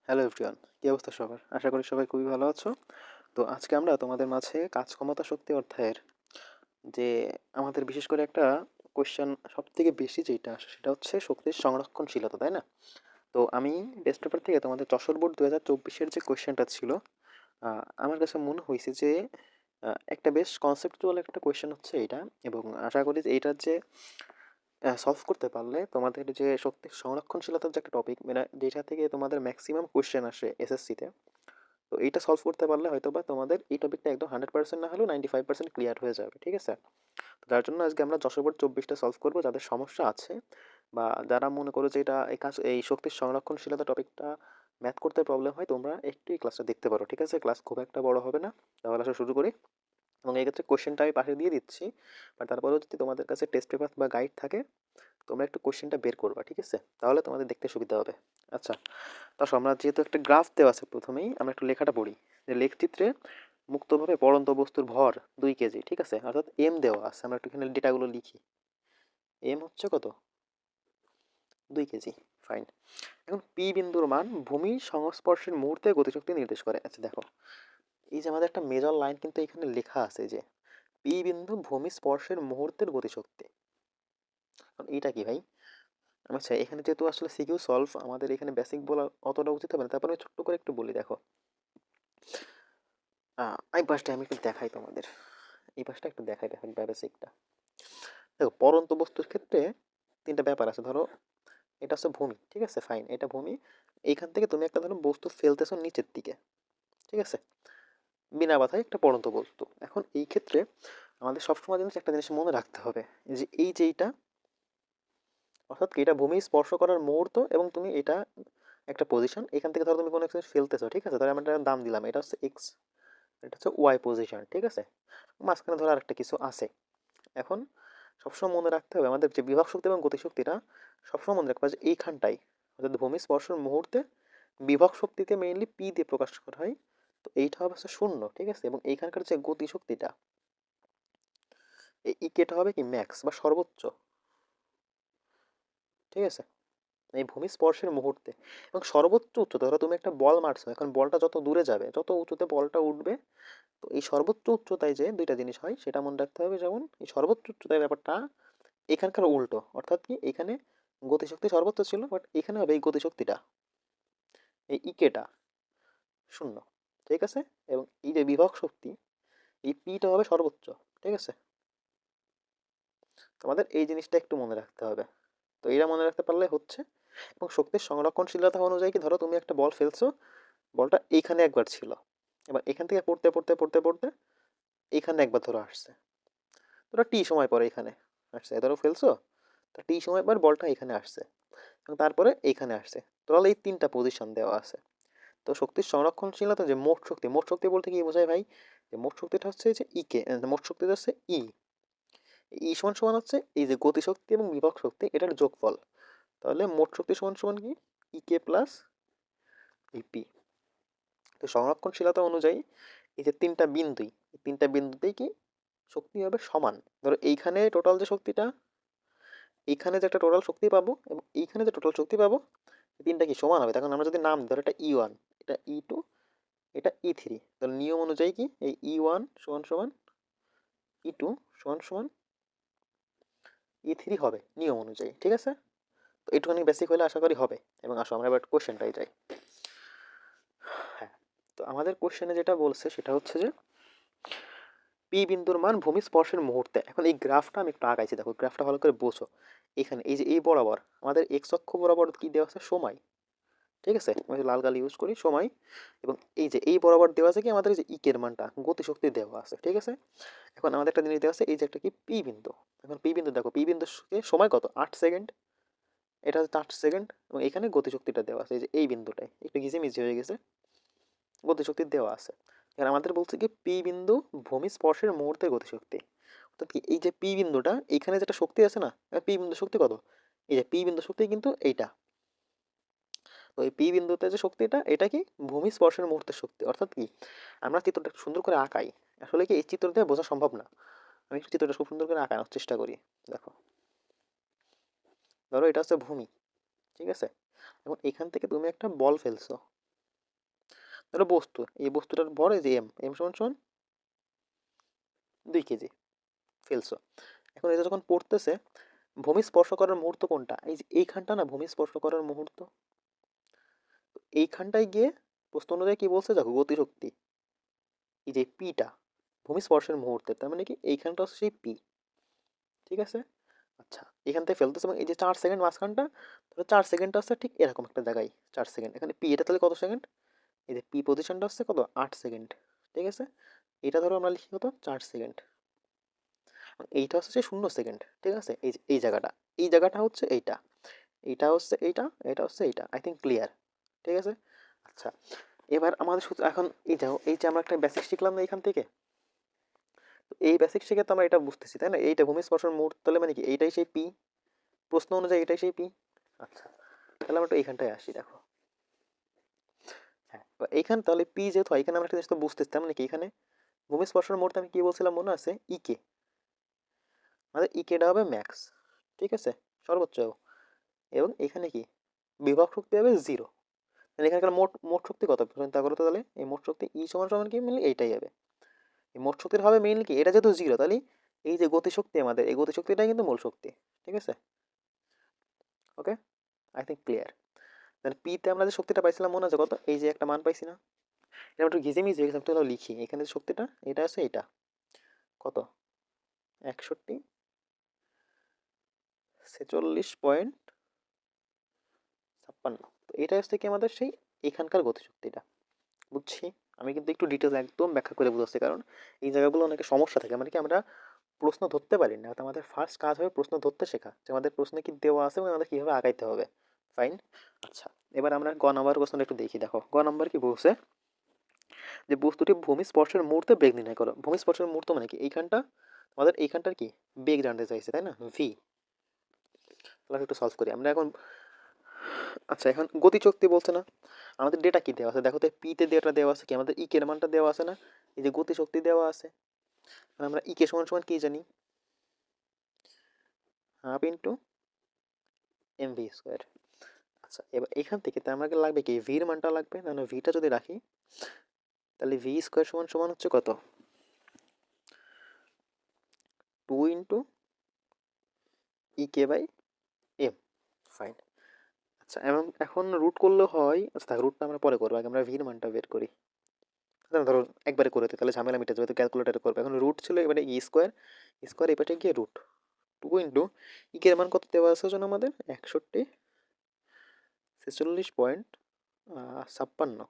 Hello everyone, কী অবস্থা সবার? আশা করি সবাই খুবই ভালো আছো। তো আজকে আমরা তোমাদের মাঝে কাজ ক্ষমতা শক্তি অধ্যায়ের যে আমাদের বিশেষ করে একটা কোয়েশ্চেন সবথেকে বেশি যেটা আসে সেটা হচ্ছে শক্তির সংরক্ষণশীলতা, তাই না? তো আমি টেস্ট পেপার থেকে তোমাদের যশোর বোর্ড 2024-এর যে কোয়েশ্চেনটা ছিল, আমার কাছে মনে হয়েছে যে একটা বেশ কনসেপচুয়াল একটা কোয়েশ্চেন হচ্ছে এটা, এবং আশা করি যে এইটার যে সলভ করতে পারলে তোমাদের যে শক্তির সংরক্ষণশীলতার যে একটা টপিক, মানে যেটা থেকে তোমাদের ম্যাক্সিমাম কোয়েশ্চেন আসে এসএসসিতে, তো এইটা সলভ করতে পারলে হয়তোবা তোমাদের এই টপিকটা একদম 100% না হলেও 95% ক্লিয়ার হয়ে যাবে, ঠিক আছে? তো যার জন্য আজকে আমরা যশোর বোর্ড 24টা সলভ করবো, যাদের সমস্যা আছে বা যারা মনে করো যে এটা এই শক্তির সংরক্ষণশীলতা টপিকটা ম্যাথ করতে প্রবলেম হয়, তোমরা একটু এই ক্লাসটা দেখতে পারো, ঠিক আছে? ক্লাস খুব একটা বড় হবে না। তাহলে আসলে শুরু করি, এবং এই ক্ষেত্রে কোশ্চেনটা আমি পাশে দিয়ে দিচ্ছি, বাট তারপরেও যদি তোমাদের কাছে টেস্ট পেপার বা গাইড থাকে তোমরা একটু কোশ্চেনটা বের করবা, ঠিক আছে? তাহলে তোমাদের দেখতে সুবিধা হবে। আচ্ছা, তা আমরা যেহেতু একটা গ্রাফ দেওয়া আছে, প্রথমেই আমরা একটু লেখাটা পড়ি। যে লেখচিত্রে মুক্তভাবে পড়ন্ত বস্তুর ভর 2 কেজি, ঠিক আছে? অর্থাৎ এম দেওয়া আছে, আমরা একটু এখানে ডেটাগুলো লিখি। এম হচ্ছে কত? 2 কেজি। ফাইন। এখন পি বিন্দুর মান ভূমির সংস্পর্শের মুহূর্তে গতিশক্তি নির্দেশ করে। আচ্ছা দেখো, এই যে আমাদের একটা মেজর লাইন কিন্তু এখানে লেখা আছে যে পি বিন্দু ভূমি স্পর্শের মুহূর্তের গতিশক্তি। এইটা কি ভাই? আচ্ছা, এখানে যেহেতু আসলে সিকিউ সলভ, আমাদের এখানে বেসিক বলা অতটা উচিত হবে না, তারপর আমি ছোট্ট করে একটু বলি। দেখো, এই পাশটা আমি একটু দেখাই তোমাদের, এই পাশটা একটু দেখাই, দেখেন বেসিকটা। দেখো, পরন্ত বস্তুর ক্ষেত্রে তিনটা ব্যাপার আছে। ধরো এটা হচ্ছে ভূমি, ঠিক আছে? ফাইন, এটা ভূমি। এইখান থেকে তুমি একটা ধরো বস্তু ফেলতেছো নিচের দিকে, ঠিক আছে? বিনা বাধায় একটা পরন্ত বস্তু। এখন এই ক্ষেত্রে আমাদের সবসময় জিনিস একটা জিনিস মনে রাখতে হবে, যে এই যে এইটা, অর্থাৎ কি, এটা ভূমি স্পর্শ করার মুহূর্ত, এবং তুমি এটা একটা পজিশন, এখান থেকে ধরো তুমি কোনো কিছু ফেলতেছো, ঠিক আছে? ধরো আমি একটা দাম দিলাম, এটা হচ্ছে এক্স, এটা হচ্ছে ওয়াই পজিশন, ঠিক আছে? মাঝখানে ধরো আরেকটা কিছু আছে। এখন সবসময় মনে রাখতে হবে আমাদের যে বিভব শক্তি এবং গতিশক্তিটা সবসময় মনে রাখতে হবে যে এইখানটাই, অর্থাৎ ভূমি স্পর্শের মুহূর্তে বিভব শক্তিকে মেইনলি পি দিয়ে প্রকাশ করা হয়। তো এইটা হবে হচ্ছে 0, ঠিক আছে? এবং এইখানকার যে গতিশক্তিটা, এই ইকেটা হবে কি ম্যাক্স বা সর্বোচ্চ, ঠিক আছে? এই ভূমি স্পর্শের মুহূর্তে। এবং সর্বোচ্চ উচ্চতা, ধরো তুমি একটা বল মারছো, এখন বলটা যত দূরে যাবে, যত উঁচুতে বলটা উঠবে, তো এই সর্বোচ্চ উচ্চতায় যে দুইটা জিনিস হয় সেটা মনে রাখতে হবে। যেমন এই সর্বোচ্চ উচ্চতায় ব্যাপারটা এখানকার উল্টো, অর্থাৎ কি, এখানে গতিশক্তি সর্বোচ্চ ছিল, বাট এখানে হবে এই গতিশক্তিটা, এই ইকেটা 0, ঠিক আছে? এবং এই যে বিভব শক্তি, এই পিটা হবে সর্বোচ্চ, ঠিক আছে? তোমাদের এই জিনিসটা একটু মনে রাখতে হবে। তো এটা মনে রাখতে পারলে হচ্ছে। এবং শক্তির সংরক্ষণশীলতা অনুযায়ী কি, ধরো তুমি একটা বল ফেলছো, বলটা এইখানে একবার ছিল, এবার এখান থেকে পড়তে পড়তে পড়তে পড়তে এইখানে একবার ধরো আসছে, ধরো টি সময় পরে এখানে আসছে, ধরো ফেলছো, তা টি সময় পর বলটা এখানে আসছে, এবং তারপরে এইখানে আসছে। টোটাল এই তিনটা পজিশন দেওয়া আছে। তো শক্তির সংরক্ষণশীলতা যে মোট শক্তি, মোট শক্তি বলতে কি বোঝায় ভাই? যে মোট শক্তিটা হচ্ছে যে ইকে, মোট শক্তিটা হচ্ছে ই। ই সমান সমান হচ্ছে এই যে গতিশক্তি এবং বিভব শক্তি, এটার যোগফল। তাহলে মোট শক্তি সমান সমান কি, ইকে প্লাস ইপি। তো সংরক্ষণশীলতা অনুযায়ী এই যে তিনটা বিন্দুই, এই তিনটা বিন্দুতেই কি শক্তি হবে সমান। ধরো এইখানে টোটাল যে শক্তিটা, এইখানে যে একটা টোটাল শক্তি পাবো, এবং এইখানে যে টোটাল শক্তি পাবো, এই তিনটা কি সমান হবে। তখন আমরা যদি নাম ধরো, এটা ই1, এটা ই2, এটা ই3, তাহলে নিয়ম অনুযায়ী কি এই ই1 সমান সমান ই2 সমান সমান ই3 হবে নিয়ম অনুযায়ী, ঠিক আছে? তো এইটুখানি বেসিক হলে আশা করি হবে। এবং আসো আমরা এবার কোশ্চেনটাই যাই। হ্যাঁ, তো আমাদের কোশ্চেনে যেটা বলছে সেটা হচ্ছে যে পি বিন্দুর মান ভূমি স্পর্শের মুহূর্তে। এখন এই গ্রাফটা আমি একটু আগাইছি, দেখো গ্রাফটা ভালো করে বোঝো। এখানে এই যে এই বরাবর আমাদের এক্স অক্ষ বরাবর কি দেওয়া আছে, সময়, ঠিক আছে? আমি লাল কালি ইউজ করি, সময়। এবং এই যে এই বরাবর দেওয়া আছে কি আমাদের এই যে ইকের মানটা, গতিশক্তি দেওয়া আছে, ঠিক আছে? এখন আমাদের একটা জিনিস দেওয়া আছে, এই যে একটা কি পি বিন্দু। এখন পি বিন্দু দেখো, পি বিন্দুর সময় কত, 8 সেকেন্ড, এটা হচ্ছে 8 সেকেন্ড। এবং এখানে গতিশক্তিটা দেওয়া আছে, এই যে এই বিন্দুটায় একটু ঘিজিমিজি হয়ে গেছে, গতিশক্তি দেওয়া আছে। এখানে আমাদের বলছে কি পি বিন্দু ভূমি স্পর্শের মুহূর্তের গতিশক্তি। অর্থাৎ কি, এই যে পি বিন্দুটা, এইখানে যেটা শক্তি আছে না, পি বিন্দু শক্তি কত, এই যে পি বিন্দু শক্তি কিন্তু এইটা। তো এই পি বিন্দুতে যে শক্তিটা, এটা কি ভূমি স্পর্শের মুহূর্তের শক্তি। অর্থাৎ কি, আমরা চিত্রটা একটু সুন্দর করে আঁকাই, আসলে কি এই চিত্র দিয়ে বোঝা সম্ভব না, আমি একটু চিত্রটা খুব সুন্দর করে আঁকানোর চেষ্টা করি। দেখো, ধরো এটা হচ্ছে ভূমি, ঠিক আছে? এখন এখান থেকে তুমি একটা বল ফেলছো, ধরো বস্তু, এই বস্তুটার ভর এই যে এম সমান সমান 2 কেজি ফেলছো। এখন এটা যখন পড়তেছে, ভূমি স্পর্শ করার মুহূর্ত কোনটা? এই যে এইখানটা না ভূমি স্পর্শ করার মুহূর্ত। এইখানটায় গিয়ে প্রশ্ন অনুযায়ী কি বলছে দেখো, গতিশক্তি এই যে পিটা ভূমি স্পর্শের মুহূর্তে, তার মানে কি এইখানটা হচ্ছে সেই পি। ঠিক আছে, আচ্ছা এখান থেকে ফেলতেছে এবং এই যে 4 সেকেন্ড মাঝখানটা, তাহলে 4 সেকেন্ডটা হচ্ছে ঠিক এরকম একটা জায়গায় 4 সেকেন্ড। এখানে পি এটা তাহলে কত সেকেন্ড? এই যে পি পজিশনটা হচ্ছে কত, 8 সেকেন্ড। ঠিক আছে, এটা ধরো আমরা লিখি কত, 4 সেকেন্ড। এইটা হচ্ছে যে 0 সেকেন্ড। ঠিক আছে, এই যে এই জায়গাটা, এই জায়গাটা হচ্ছে এইটা, এইটা হচ্ছে এইটা, এটা হচ্ছে এইটা। I think clear. ঠিক আছে, আচ্ছা এবার আমাদের শুধু এখন এই যাও, এই যে আমরা একটা বেসিক শিখলাম না এখান থেকে, তো এই বেসিক শিখে তো আমরা এটা বুঝতেছি তাই না, এইটা ভূমি স্পর্শের মুহূর্ত, তাহলে মানে কি এইটাই সেই পি, প্রশ্ন অনুযায়ী এটাই সেই পি। আচ্ছা তাহলে আমরা একটু এইখানটায় আসি দেখো। হ্যাঁ, এইখানে তাহলে পি যেহেতু হয়, এখানে আমরা একটা জিনিস তো বুঝতেছি, তার মানে কি এখানে ভূমি স্পর্শের মুহূর্তে আমি কি বলছিলাম মনে আছে, ইকে, আমাদের ইকেটা হবে ম্যাক্স। ঠিক আছে, সর্বোচ্চ। এবং এখানে কি বিভব শক্তি হবে 0। তাহলে এখানকার মোট মোট শক্তি কত চিন্তা করো তো, তাহলে এই মোট শক্তি ই সমান সমান কি মিলি এইটাই হবে। এই মোট শক্তির হবে মেইনলি কি, এটা যেহেতু 0, তাহলে এই যে গতিশক্তি আমাদের, এই গতিশক্তিটাই কিন্তু মূল শক্তি। ঠিক আছে, ওকে, আই থিঙ্ক ক্লিয়ার। তাহলে পিতে আমরা যে শক্তিটা পাইছিলাম মনে আছে কত, এই যে একটা মান পাইছি না, এটা একটু ঘিজিমিজি একটু লিখি, এখানে যে শক্তিটা এটা আছে, এটা কত, 61, 46.56। তো এটা হচ্ছে কি আমাদের সেই এখানকার গতিশক্তিটা। বুঝছি, আমি কিন্তু একটু ডিটেলস একদম ব্যাখ্যা করে বুঝাচ্ছি, কারণ এই জায়গাগুলো অনেক সমস্যা থাকে, মানে কি আমরা প্রশ্ন ধরতে পারি না। তো আমাদের ফার্স্ট কাজ হবে প্রশ্ন ধরতে শেখা, যে আমাদের প্রশ্নে কি দেওয়া আছে এবং আমাদের কীভাবে আগাইতে হবে। ফাইন, আচ্ছা এবার আমরা গ নাম্বার কোশ্চেনটা একটু দেখি। দেখো গ নাম্বার কি বলছে, যে বস্তুটি ভূমি স্পর্শের মুহূর্তে বেগ নির্ণয় করো। ভূমি স্পর্শের মুহূর্ত মানে কি এইখানটা, আমাদের এইখানটার কি বেগ জানতে চাইছে তাই না, ভি। তাহলে একটু সলভ করি আমরা এখন। আচ্ছা এখন গতিশক্তি বলছে না, আমাদের ডেটা কি দেওয়া আছে দেখো তো, পিতে ডেটা দেওয়া আছে কি, আমাদের ইকের মানটা দেওয়া আছে না, এই যে গতিশক্তি দেওয়া আছে। আমরা ইকে সমান সমান কি জানি, half into M V square. আচ্ছা এবার এখান থেকে তো আমাকে লাগবে কি, ভির মানটা লাগবে, না ভিটা যদি রাখি তাহলে ভি স্কোয়ার সমান সমান হচ্ছে কত, 2 ই কে বাই এম। ফাইন, আচ্ছা এবং এখন রুট করলে হয়, আচ্ছা রুটটা আমরা পরে করবো, আগে আমরা ভির মানটা বের করি। ধরো একবারে করে দিই তাহলে ঝামেলা মিটে যাবে, তো ক্যালকুলেটারে করবো। এখন রুট ছিল এবারে ই স্কোয়ার, স্কোয়ার এপাশে গিয়ে রুট 2 মান কত দেওয়া আছে যেন আমাদের, 61, 46.56।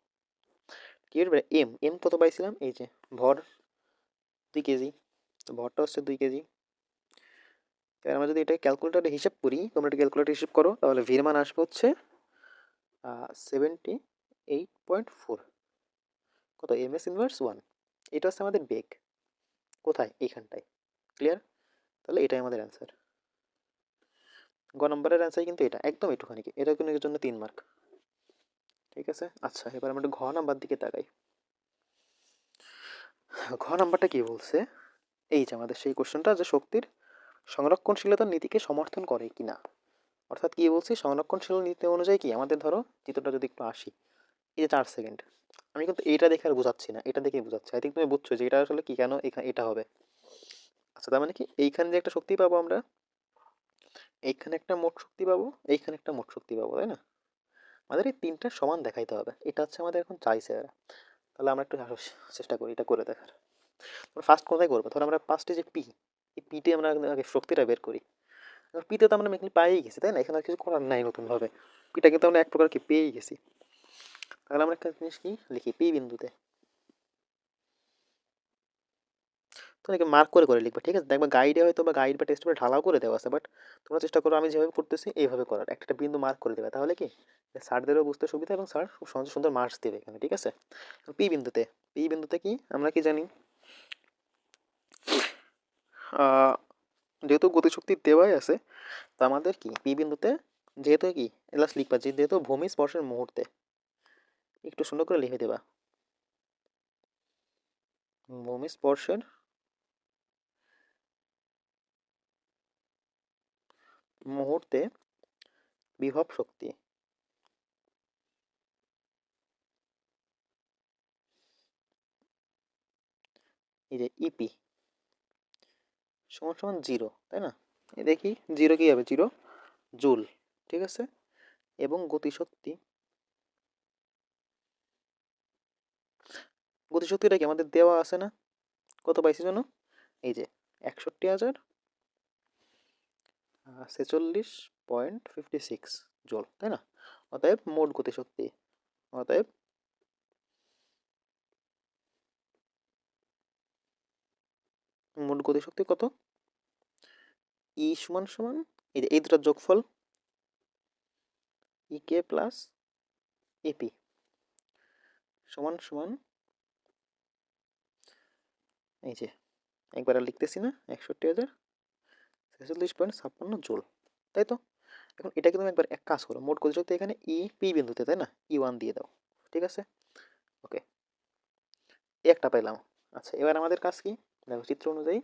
কি এর এম, এম কত পাইছিলাম, এই যে ভর 2 কেজি, তো ভরটা হচ্ছে 2 কেজি। এবার আমরা যদি এটা ক্যালকুলেটারে হিসাব করি, তোমরা এটা ক্যালকুলেটারে হিসাব করো, তাহলে ভির মান আসবে হচ্ছে 78.4। কত, এম এস ইনভার্স 1। এটা হচ্ছে আমাদের বেগ, কোথায় এইখানটায়। ক্লিয়ার, তাহলে এটাই আমাদের অ্যান্সার। গ নম্বরের অ্যান্সার কিন্তু এটা একদম একটুখানি, এটা কিন্তু এর জন্য 3 মার্ক। ঠিক আছে, আচ্ছা এবার আমরা একটু ঘ নাম্বার দিকে তাকাই। ঘ নাম্বারটা কি বলছে, এই যে আমাদের সেই কোশ্চেনটা, যে শক্তির সংরক্ষণশীলতার নীতিকে সমর্থন করে কিনা। অর্থাৎ কি বলছি, সংরক্ষণশীল নীতি অনুযায়ী কি আমাদের ধরো চিত্রটা যদি একটু আসি, এই যে 4 সেকেন্ড, আমি কিন্তু এইটা দেখে আর বোঝাচ্ছি না, এটা দেখেই বোঝাচ্ছি। আই থিঙ্ক তুমি বুঝছো যে এটা আসলে কি কেন এটা হবে। আচ্ছা তার মানে কি এইখানে যে একটা শক্তি পাবো আমরা, এইখানে একটা মোট শক্তি পাবো, এইখানে একটা মোট শক্তি পাবো, তাই না। আমাদের এই তিনটা সমান দেখাইতে হবে, এটা হচ্ছে আমাদের এখন চাইছে এরা। তাহলে আমরা একটু চেষ্টা করি এটা করে দেখার। ফার্স্ট কোথায় করবো, ধরো আমরা ফার্স্টে যে পি, এই পিতে আমরা আগে শক্তিটা বের করি। পিতে তো আমরা মেনলি পাইই গেছি তাই না, এখানে আর কিছু করার নাই নতুনভাবে, পিটা কিন্তু আমরা এক প্রকার কি পেয়েই গেছি। তাহলে আমরা একটা জিনিস কি লিখি, পি বিন্দুতে, তো মার্ক করে করে লিখবে। ঠিক আছে, দেখবা গাইডে হয়তো বা গাইড বা টেস্ট পেপারে ঢালাও করে দেওয়া আছে, বাট তোমরা চেষ্টা করো আমি যেভাবে করতেছি এইভাবে করার, একটা একটা বিন্দু মার্ক করে দেবে, তাহলে কি স্যারদেরও বুঝতে সুবিধা এবং স্যার খুব সহজে সুন্দর মার্কস দেবে এখানে। ঠিক আছে, পি বিন্দুতে, পি বিন্দুতে কি আমরা কি জানি, আহ, যেহেতু গতিশক্তি দেওয়াই আছে, তো আমাদের কি পি বিন্দুতে যেহেতু কি লাস্ট লিখবা, যেহেতু ভূমি স্পর্শের মুহূর্তে, একটু সুন্দর করে লিখে দেবা, ভূমি স্পর্শের মুহূর্তে বিভব শক্তি এই যে ইপি সমান সমান 0, তাই না? এই দেখি 0 কি হবে, 0 জুল, ঠিক আছে। এবং গতিশক্তিটা কি আমাদের দেওয়া আছে না? কত পাইছি জানো? এই যে 61,046.56 জুল, তাই না? অতএব মোট গতিশক্তি, অতএব মোট গতিশক্তি কত? ই সমান সমান এই যে এই দুটার যোগফল ইকে প্লাস এপি সমান সমান এই যে একবার আর লিখতেছি না, 61,046.56 জুল, তাই তো? এখন এটাকে তুমি একবার এক কাজ করো, মোট গতিশক্তি এখানে ই পি বিন্দুতে, তাই না? ই1 দিয়ে দাও, ঠিক আছে। ওকে, একটা পেলাম। আচ্ছা, এবার আমাদের কাজ কি? দেখো চিত্র অনুযায়ী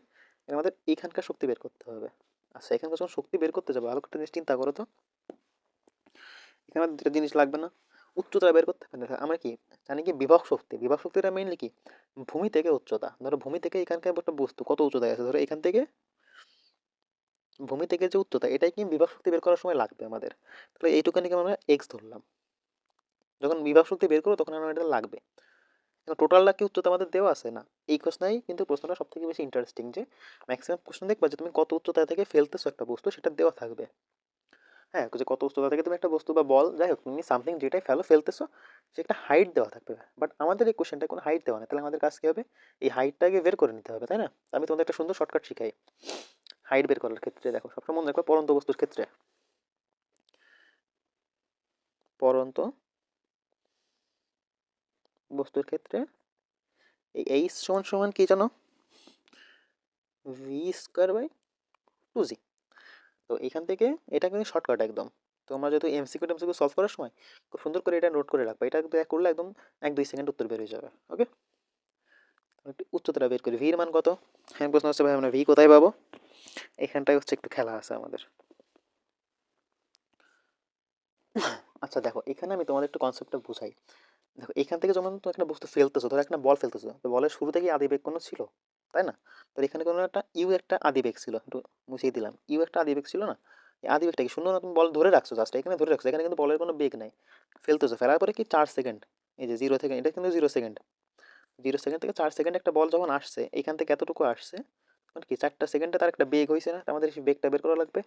এবার আমাদের এইখানকার শক্তি বের করতে হবে। আচ্ছা, এখানকার যখন শক্তি বের করতে যাবো, ভালো একটা জিনিস চিন্তা করো তো, এখানে আমাদের দুটো জিনিস লাগবে না? উচ্চতা বের করতে হবে না, আমরা কি জানি কি বিভব শক্তি, বিভব শক্তিটা মেইনলি কি ভূমি থেকে উচ্চতা। ধরো ভূমি থেকে এখানকার একটা বস্তু কত উচ্চতায় আছে, ধরো এখান থেকে ভূমি থেকে যে উচ্চতা, এটাই কি বিভব শক্তি বের করার সময় লাগবে আমাদের। তাহলে এইটুখানিকে আমরা এক্স ধরলাম। যখন বিভব শক্তি বের করবো তখন আমার এটা লাগবে। টোটালটা কি উচ্চতা আমাদের দেওয়া আছে না? এই কোশ্চেনই কিন্তু প্রশ্নটা সব থেকে বেশি ইন্টারেস্টিং, যে ম্যাক্সিমাম কোশ্চেন দেখবা যে তুমি কত উচ্চতা থেকে ফেলতেছো একটা বস্তু সেটা দেওয়া থাকবে। হ্যাঁ, যে কত উচ্চতা থেকে তুমি একটা বস্তু বা বল যাই হোক তুমি সামথিং যেটাই ফেলতেছো সে একটা হাইট দেওয়া থাকবে। বাট আমাদের এই কোশ্চেনটা কোনো হাইট দেওয়া নেই, তাহলে আমাদের কাজ কি হবে? এই হাইটটাকে বের করে নিতে হবে, তাই না? আমি তোমাদের একটা সুন্দর শর্টকাট শিখাই হাইট বের করার ক্ষেত্রে। দেখো সবসময় মনে রাখবে পরন্ত বস্তুর ক্ষেত্রে, পরন্ত বস্তুর ক্ষেত্রে এই এইচ সমান সমান কি জানো? ভি স্কোয়ার বাই 2জি। তো এখান থেকে এটা কিন্তু শর্টকাট একদম। তোমরা যেহেতু এমসিকিউ টেমসিকিউ সলভ করার সময় খুব সুন্দর করে এটা নোট করে রাখবে, এটা কিন্তু করলে একদম 1-2 সেকেন্ড উত্তর বের হয়ে যাবে। ওকে, একটু উচ্চতাটা বের করি, ভির মান কত? হ্যাঁ, প্রশ্ন হচ্ছে ভাই আমরা ভি কোথায় পাবো? এখানটায় হচ্ছে একটু খেলা আছে আমাদের। আচ্ছা দেখো, এখানে আমি তোমাদের একটু কনসেপ্টটা বুঝাই। দেখো এখান থেকে যখন তুমি একটা বস্তু ফেলতেছো, ধরো একটা বল ফেলতেছো, তো বলের শুরু থেকে আদিবেগ কোনো ছিল, তাই না? তো এখানে কোনো একটা একটা আদিবেগ ছিল, একটু মুছিয়ে দিলাম, একটা আদিবেগ ছিল না? এই আদিবেগটা কি শূন্য না? তুমি বল ধরে রাখছো, জাস্ট এখানে ধরে রাখছো, এখানে কিন্তু বলের কোনো বেগ নাই। ফেলতেছো, ফেলার পরে কি 4 সেকেন্ড, এই যে 0 থেকে, এটা কিন্তু 0 সেকেন্ড, 0 সেকেন্ড থেকে 4 সেকেন্ড একটা বল যখন আসছে এখান থেকে এতটুকু আসছে, মানে কি 4টা সেকেন্ডে তার একটা বেগ হয়েছে না? তো আমাদের সেই বেগটা বের করা লাগবে।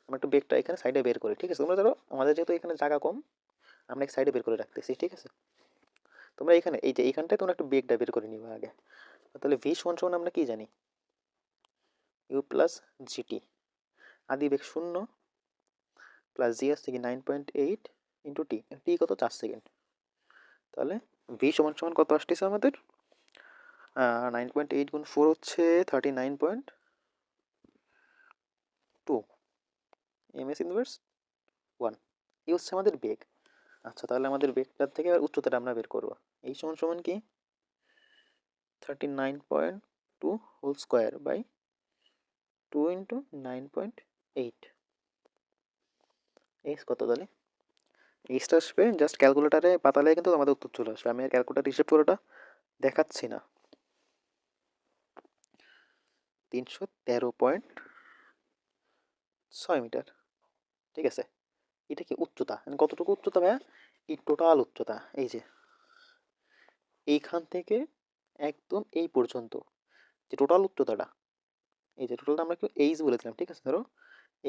আমরা একটু বেগটা এখানে সাইডে বের করি, ঠিক আছে? তোমরা ধরো আমাদের যেহেতু এখানে জায়গা কম, আমরা এক সাইডে বের করে রাখতেছি, ঠিক আছে? তোমরা এখানে এই যে এইখানটায় তোমরা একটু বেগটা বের করে নিবে আগে। তাহলে ভি সমান সমান আমরা কি জানি? ইউ প্লাস জিটি, আদি বেগ 0 প্লাস জি আসছে কি 9.8 ইন্টু টি, টি কত? 4 সেকেন্ড। তাহলে ভি সমান সমান কত আসতেছে আমাদের? 9.8 গুণ 4 হচ্ছে 39.2 এম এস ইনভার্স 1। এই হচ্ছে আমাদের বেগ। আচ্ছা, তাহলে আমাদের বেগটার থেকে এবার উচ্চতাটা আমরা বের করবো। এই সমান সমান কি 39.2 whole square by 2 into 9.8। H কত তাহলে? এইচটা আসবে জাস্ট ক্যালকুলেটারে পাতালে কিন্তু আমাদের উত্তর চলে আসবে। আমি আর ক্যালকুলেটার হিসেব করে ওটা দেখাচ্ছি না। 313.6 মিটার, ঠিক আছে। এটা কি উচ্চতা, মানে কতটুকু উচ্চতা ভাইয়া? এই টোটাল উচ্চতা, এই যে এইখান থেকে একদম এই পর্যন্ত যে টোটাল উচ্চতাটা, এই যে টোটালটা আমরা কি এইচ বলেছিলাম, ঠিক আছে? ধরো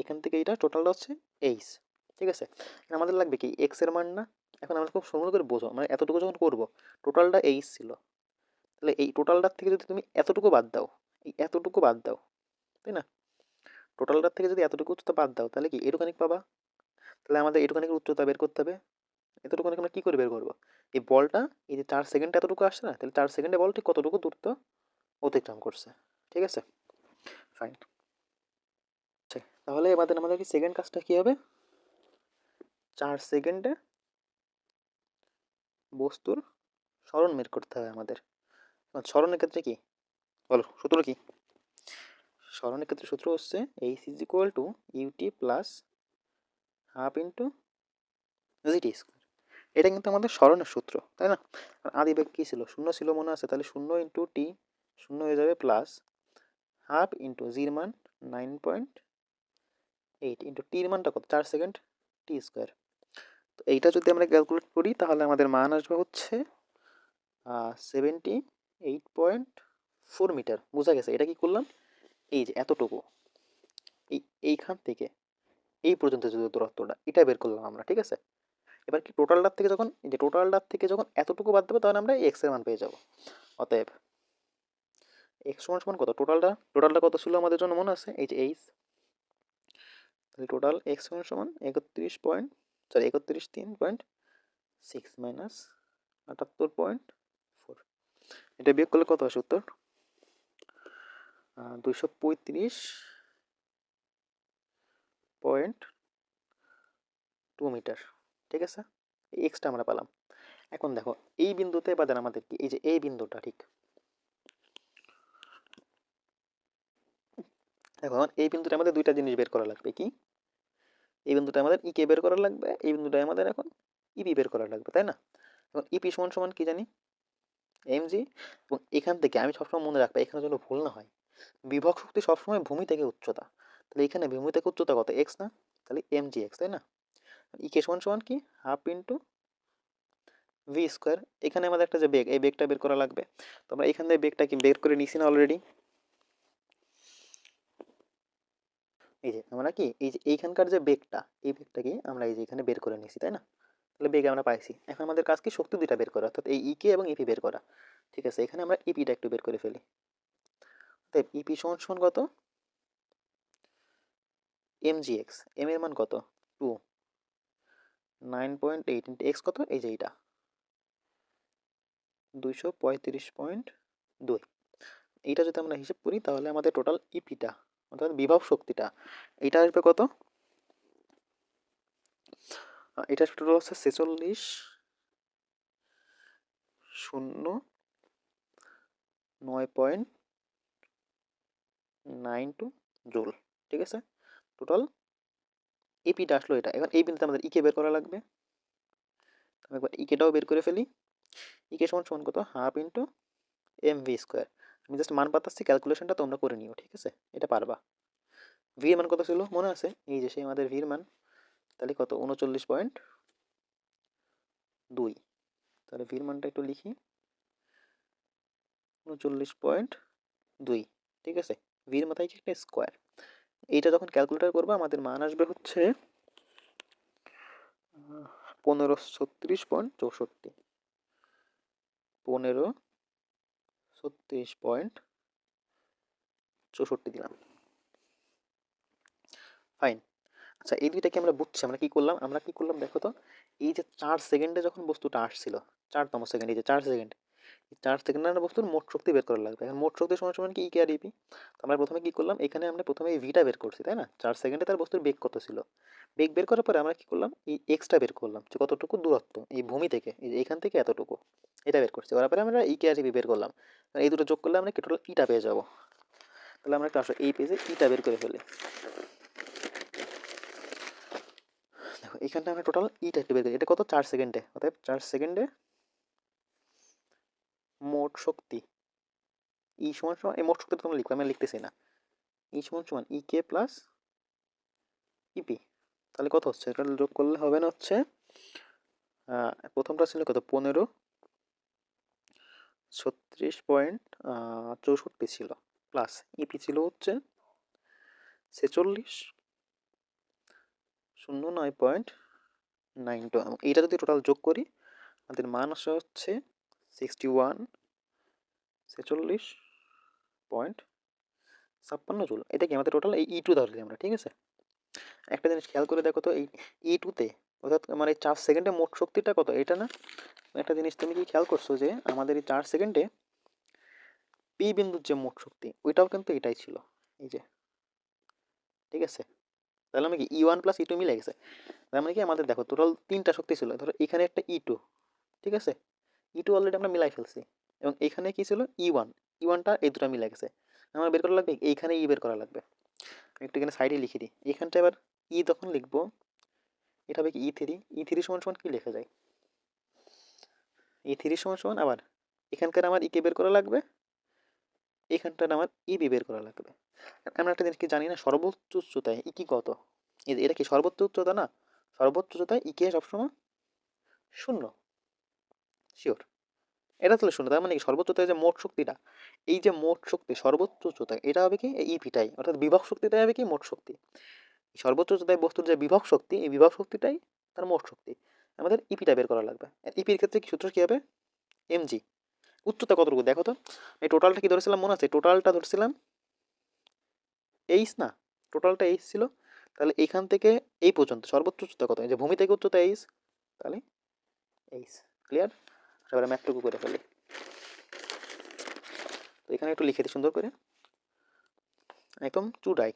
এখান থেকে এইটা টোটালটা হচ্ছে এইচ, ঠিক আছে। এখন আমাদের লাগবে কি এক্স এর মান না? এখন আমরা খুব সুন্দর করে বোঝো, মানে এতটুকু যখন করবো টোটালটা এইচ ছিল, তাহলে এই টোটালটার থেকে যদি তুমি এতটুকু বাদ দাও, এই এতটুকু বাদ দাও, তাই না? টোটালটার থেকে যদি এতটুকু উচ্চতা বাদ দাও তাহলে কি এটুখানিক পাবা। তাহলে আমাদের এটুখানিক উচ্চতা বের করতে হবে। এতটুখানিক আমরা কী করে বের করবো? এই বলটা এই যে 4 সেকেন্ডে এতটুকু আসছে না, তাহলে 4 সেকেন্ডে বল ঠিক কতটুকু দূরত্ব অতিক্রম করছে, ঠিক আছে? ফাইন। তাহলে এবার আমাদের কি সেকেন্ড কাজটা কী হবে? 4 সেকেন্ডে বস্তুর সরণ বের করতে হবে আমাদের। সরণের ক্ষেত্রে কি বলো, সূত্র কি? সরণের ক্ষেত্রে সূত্র হচ্ছে H is equal to UT plus half into GT square. এটা কিন্তু আমাদের সরণের সূত্র, তাই না? আদিবেগ কী ছিল? 0 ছিল মনে আছে, তাহলে 0 ইন্টু টি শূন্য হয়ে যাবে প্লাস হাফ ইন্টু জির মান 9.8 ইন্টু টির মানটা কত 4 সেকেন্ড টি স্কোয়ার। তো এইটা যদি আমরা ক্যালকুলেট করি তাহলে আমাদের মান আসবে হচ্ছে 78.4 মিটার। বোঝা গেছে? এটা কি করলাম, এই যে এতটুকু, এইখান থেকে এই পর্যন্ত যে দূরত্বটা এটা বের করলাম আমরা, ঠিক আছে? এবার কি টোটালটার থেকে যখন এই যে টোটালটার থেকে যখন এতটুকু বাদ দেবো তখন আমরা এক্স এর মান পেয়ে যাবো। অতএব এক্স সমান সমান কত, টোটালটা কত ছিল আমাদের জন্য মনে আছে, এই যে এইচ। তাহলে টোটাল এক্স সমান সমান 31.3.6 মাইনাস 78.4। এটা বিয়োগ করলে কত আসে উত্তর? 235.2 মিটার, ঠিক আছে? এই এক্সটা আমরা পেলাম। এখন দেখো এই বিন্দুতে বাদেন আমাদের কি, এই যে এই বিন্দুটা, ঠিক দেখো এই বিন্দুটা আমাদের দুইটা জিনিস বের করা লাগবে। কি, এই বিন্দুটা আমাদের ইকে বের করা লাগবে, এই বিন্দুটা আমাদের এখন ইপি বের করা লাগবে, তাই না? এখন ইপি সমান সমান কি জানি, এমজি। এবং এখান থেকে আমি সবসময় মনে রাখবো, এখানে যেন ভুল না হয়, বিভব শক্তি সবসময় ভূমি থেকে উচ্চতা। তাহলে এখানে ভূমি থেকে উচ্চতা কত, এক্স না? তাহলে এমজি এক্স, তাই না? ইকে সমান সমান কি, হাফ ইন্টু ভি স্কোয়ার। এখানে আমাদের একটা যে বেগ, এই বেগটা বের করা লাগবে। তো আমরা এখান থেকে বেগটা কি বের করে নিছি না অলরেডি? এই যে আমরা কি এই যে এইখানকার যে বেগটা, এই বেগটাকে আমরা এই যে এখানে বের করে নিছি, তাই না? তাহলে বেগ আমরা পাইছি। এখন আমাদের কাজ কি, শক্তি দুইটা বের করা, অর্থাৎ এই ইকে এবং ইপি বের করা। ঠিক আছে, এখানে আমরা ইপিটা একটু বের করে ফেলি। তাই ইপি সমান সমান কত, এমজি এক্স, এম এর মান কত, 9.8 ইন্টু এক্স কত, এই যে এইটা 235.2। এইটা যদি আমরা হিসেব করি তাহলে আমাদের টোটাল ইপিটা অর্থাৎ বিভব শক্তিটা এটা আসবে কত, এটা টোটাল হচ্ছে 4609.92 জুল, ঠিক আছে? টোটাল ইপিটা আসলো এটা। এখন এই বিন্দুতে আমাদের ইকে বের করা লাগবে। আমি একবার ইকেটাও বের করে ফেলি। ইকে সমান সমান কত, half into M V square. আমি জাস্ট মান পাতাচ্ছি, ক্যালকুলেশনটা তোমরা করে নিও, ঠিক আছে? এটা পারবা। ভি এর মান কত ছিল মনে আছে, এই যে সেই আমাদের ভির মান, তাহলে কত, 39.2। তাহলে ভির মানটা একটু লিখি, 39.2, ঠিক আছে? ভির মাথায় কি একটা স্কোয়ার। এইটা যখন ক্যালকুলেটর করবো আমাদের মান আসবে হচ্ছে 1536.64, 1536.64 দিলাম। ফাইন। আচ্ছা, এই দুইটাকে আমরা বুঝছি, আমরা কি করলাম দেখো তো, এই যে 4 সেকেন্ডে যখন বস্তুটা আসছিল, 4তম সেকেন্ড, এই যে 4 সেকেন্ড, এই 4 সেকেন্ডের বস্তুর মোট শক্তি বের করা লাগবে। এখন মোট শক্তি সমান সমান কি, ইকে আর ইপি। তো আমরা প্রথমে কি করলাম, এখানে আমরা প্রথমে এই ভিটা বের করছি, তাই না? 4 সেকেন্ডে তার বস্তুর বেগ কত ছিল, বেগ বের করার পরে আমরা কি করলাম, এই এক্সটা বের করলাম, যে কতটুকু দূরত্ব এই ভূমি থেকে, এই যে এখান থেকে এতটুকু, এটা বের করছি। করার পরে আমরা ইকে আর ইপি বের করলাম। এই দুটো যোগ করলে আমরা টোটাল ইটা পেয়ে যাবো। তাহলে আমরা একটা আসো এই পেজে ইটা বের করে ফেলি। দেখো এখানটা আমরা টোটাল ইটা একটু বের করি, এটা কত, 4 সেকেন্ডে। অর্থাৎ 4 সেকেন্ডে মোট শক্তি ই সমান সমান, এই মোট শক্তি তোমরা লিখো, আমি লিখতেছি না। ই সমান সমান ই কে প্লাস ইপি। তাহলে কত হচ্ছে, এটা যোগ করলে হবে না হচ্ছে, প্রথমটা ছিল কত, 1536.64 ছিল, প্লাস ইপি ছিল হচ্ছে 4609.92। এবং এইটা যদি টোটাল যোগ করি আমাদের মান আসা হচ্ছে 61 46.56 জুল। এটা কি আমাদের টোটাল এই ই টু ধরলি আমরা, ঠিক আছে? একটা জিনিস খেয়াল করে দেখো তো, এই ই টুতে অর্থাৎ আমার এই 4 সেকেন্ডে মোট শক্তিটা কত, এটা না? একটা জিনিস তুমি কি খেয়াল করছো যে আমাদের এই 4 সেকেন্ডে পি বিন্দুর যে মোট শক্তি ওইটাও কিন্তু এটাই ছিল, এই যে, ঠিক আছে? তাহলে আমি কি ই ওয়ান প্লাস ই টু মিলে গেছে। তার মানে কি আমাদের দেখো টোটাল 3টা শক্তি ছিল, ধরো এখানে একটা ই টু, ঠিক আছে? ই টু অলরেডি আমরা মিলাই ফেলছি। এবং এখানে কি ছিল, ই ওয়ান, ই ওয়ানটা এই দুটো মিলে গেছে। আমার বের করা লাগবে, এইখানে ই বের করা লাগবে। আমি একটু এখানে সাইডে লিখে দিই, এখানটা এবার ই তখন লিখবো, এটা হবে কি ই থ্রি সমান সমান কি লেখা যায়, ই থ্রি সমান সমান আবার এখানকার আমার ইকে বের করা লাগবে, এইখানটা আমার ইবি বের করা লাগবে। আমরা একটা জিনিস কি জানি না, সর্বোচ্চ উচ্চতায় ইকি কত? এটা কি সর্বোচ্চ উচ্চতা না? সর্বোচ্চ উচ্চতায় ইকে সবসময় শূন্য, শিওর। এটা তাহলে শূন্য, তার মানে কি সর্বোচ্চ উচ্চতায় যে মোট শক্তিটা, এই যে মোট শক্তি সর্বোচ্চ উচ্চতায়, এটা হবে কি এই ইপিটাই, অর্থাৎ বিভব শক্তিটাই হবে কি মোট শক্তি। সর্বোচ্চ উচ্চতায় বস্তুর যে বিভব শক্তি, এই বিভব শক্তিটাই তার মোট শক্তি। আমাদের ইপিটা বের করা লাগবে। ইপির ক্ষেত্রে কি সূত্র কি হবে? এমজি। উচ্চতা কতটুকু দেখো তো, এই টোটালটা কি ধরেছিলাম মনে আছে? টোটালটা ধরছিলাম এইচ না, টোটালটা এইচ ছিল। তাহলে এইখান থেকে এই পর্যন্ত সর্বোচ্চ উচ্চতা কত? এই যে ভূমি থেকে উচ্চতা এইচ, তাহলে এইচ। ক্লিয়ার? এবারে ম্যাথটুকু করে ফেলি। তো এখানে একটু লিখে দিই সুন্দর করে, একদম চূড়ায়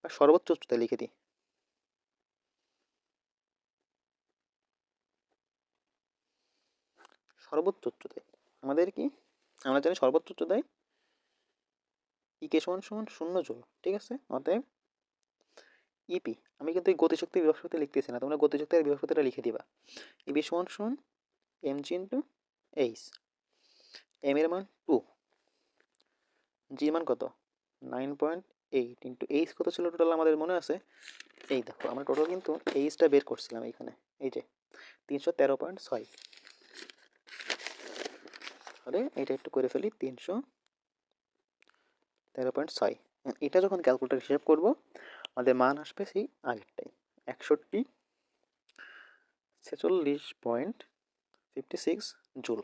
আর সর্বোচ্চ উচ্চতায় লিখে দিই। সর্বোচ্চ উচ্চতায় আমাদের কি, আমরা জানি সর্বোচ্চ উচ্চতায় ইকে সমান সমান 0 জুল, ঠিক আছে? অতএব ইপি, আমি কিন্তু এই গতিশক্তি বিভব শক্তি লিখতেছি না, তোমরা গতিশক্তি আর বিভব শক্তিটা লিখে দিবা। ইপি সমান সমান এমজি ইন্টু এইচ। এম এর মান 2, জি মান কত 9.8, ইন্টু এইচ কত ছিল টোটাল আমাদের মনে আছে? এই দেখো আমরা টোটাল কিন্তু এইচটা বের করছিলাম এইখানে, এই যে 313.6। তাহলে এটা একটু করে ফেলি, 313.6। এটা যখন ক্যালকুলেটর হিসেব করব, আমাদের মান আসবে সেই আগেরটাই, 6146.56 জুল।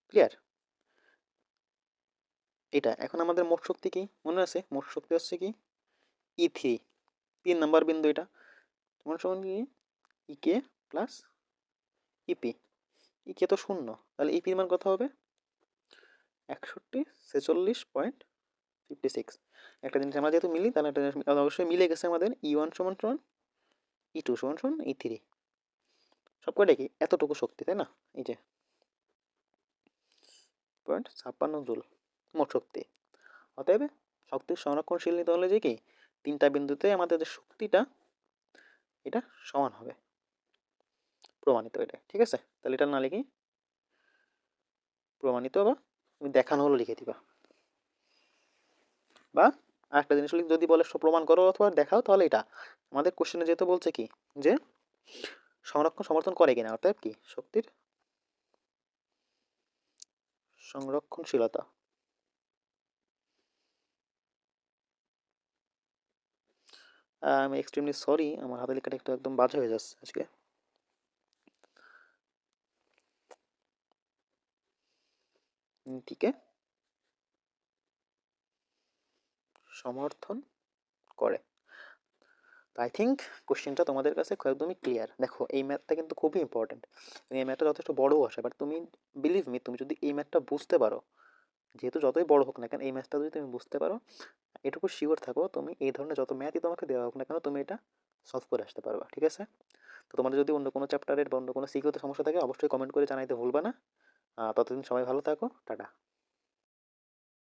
ক্লিয়ার? এটা এখন আমাদের মোট শক্তি কি মনে আছে? মোট শক্তি হচ্ছে কি ই3, 3 নম্বর বিন্দু। এটা তোমার সমান কি ইকে প্লাস ইপি। ইকে তো 0, তাহলে ইপির মান কত হবে? 6146.56। একটা জিনিস আমরা যেহেতু মিলি, তাহলে একটা জিনিস অবশ্যই মিলে গেছে আমাদের। ই1 সমান সমান ই2 সমান সমান ই3। সব কয়টা কি এতটুকু শক্তি, তাই না? এই যে 0.56 জুল মোট শক্তি। অতএব শক্তির সংরক্ষণশীল নিতে হলে যে কি 3টা বিন্দুতে আমাদের যে শক্তিটা, এটা সমান হবে, প্রমাণিত এটা। ঠিক আছে? তাহলে এটা না লিখি প্রমাণিত, বা তুমি দেখানো হলো লিখে দিবা। বা আরেকটা জিনিস যদি বলে প্রমাণ করো অথবা দেখাও, তাহলে এটা আমাদের কোশ্চেনে যেহেতু বলছে কি যে সংরক্ষণ সমর্থন করে কিনা, অর্থাৎ কি শক্তির সংরক্ষণশীলতা। আমি এক্সট্রিমলি সরি, আমার হাতে লেখাটা একটু একদম বাজে হয়ে যাচ্ছে আজকে। নীতিকে সমর্থন করে। তো আই থিঙ্ক কোশ্চেনটা তোমাদের কাছে একদমই ক্লিয়ার। দেখো এই ম্যাথটা কিন্তু খুবই ইম্পর্টেন্ট, এই ম্যাথটা যথেষ্ট বড়ও আসে, বাট তুমি বিলিভ মি, তুমি যদি এই ম্যাথটা বুঝতে পারো, যেহেতু যতই বড় হোক না কেন, এই ম্যাথটা যদি তুমি বুঝতে পারো, এটুকু শিওর থাকো তুমি এই ধরনের যত ম্যাথই তোমাকে দেওয়া হোক না কেন, তুমি এটা সলভ করে আসতে পারবা। ঠিক আছে? তো তোমাদের যদি অন্য কোনো চ্যাপ্টারের বা অন্য কোনো সিকিউতে সমস্যা থাকে, অবশ্যই কমেন্ট করে জানাইতে ভুলবা না। ততদিন সবাই ভালো থাকো, টাটা।